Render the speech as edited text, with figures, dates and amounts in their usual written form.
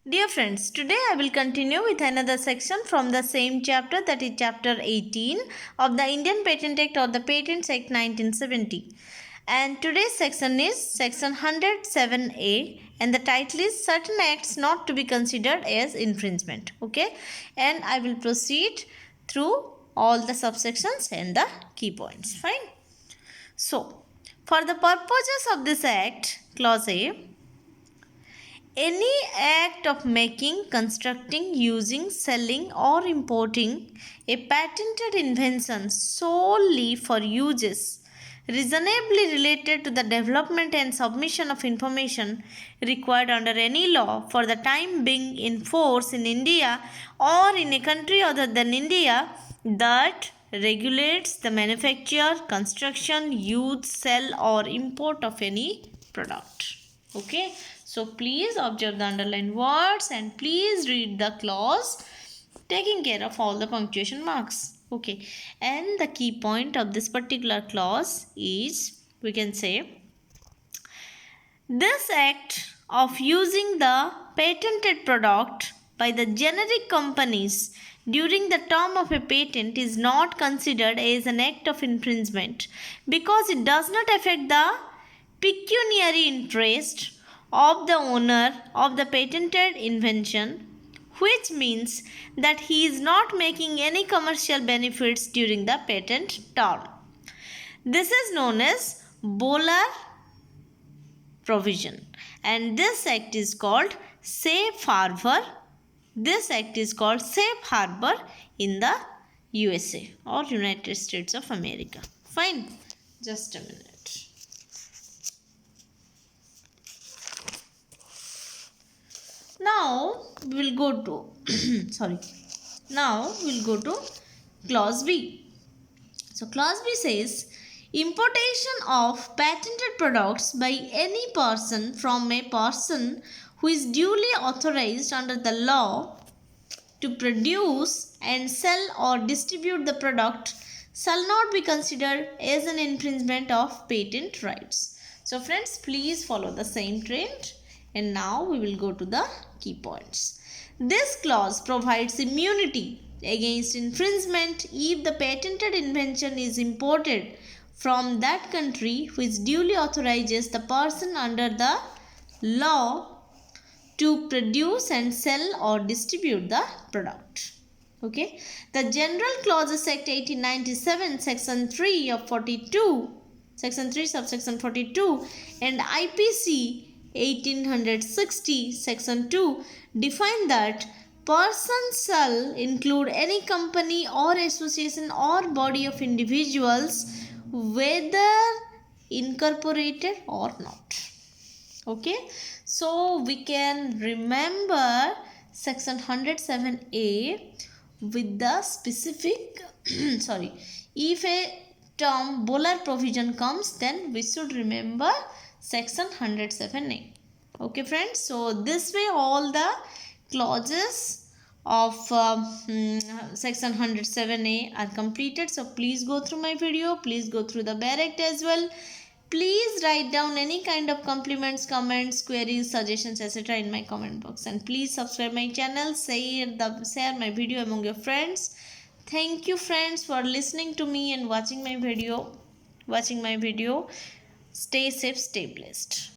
Dear friends, today I will continue with another section from the same chapter, that is chapter 18 of the Indian Patent Act or the Patents Act 1970. And today's section is section 107A and the title is Certain Acts Not to be Considered as Infringement. Okay, and I will proceed through all the subsections and the key points. Fine. So, for the purposes of this act, clause A, any act of making, constructing, using, selling, or importing a patented invention solely for uses reasonably related to the development and submission of information required under any law for the time being in force in India or in a country other than India that regulates the manufacture, construction, use, sell, or import of any product. Okay, so please observe the underlined words and please read the clause taking care of all the punctuation marks. Okay, and the key point of this particular clause is, we can say, this act of using the patented product by the generic companies during the term of a patent is not considered as an act of infringement because it does not affect the pecuniary interest of the owner of the patented invention, which means that he is not making any commercial benefits during the patent term. This is known as Bowler provision, and this act is called safe harbor. This act is called safe harbor in the USA or United States of America. Fine, just a minute. Now we will go to Now we'll go to clause B. So clause B says, importation of patented products by any person from a person who is duly authorized under the law to produce and sell or distribute the product shall not be considered as an infringement of patent rights. So friends, please follow the same trend. And now we will go to the key points. This clause provides immunity against infringement if the patented invention is imported from that country which duly authorizes the person under the law to produce and sell or distribute the product. Okay. The General Clauses Act 1897, Section 3 of 42, Section 3 subsection 42 and IPC 1860 section 2 define that persons shall include any company or association or body of individuals whether incorporated or not. Okay, so we can remember section 107A with the specific if a term Bowler provision comes, then we should remember section 107A. Okay friends, so this way all the clauses of section 107A are completed. So please go through my video, please go through the bare act as well. Please write down any kind of compliments, comments, queries, suggestions, etc. in my comment box, and please subscribe my channel, share my video among your friends. Thank you friends for listening to me and watching my video. Stay safe, stay blessed.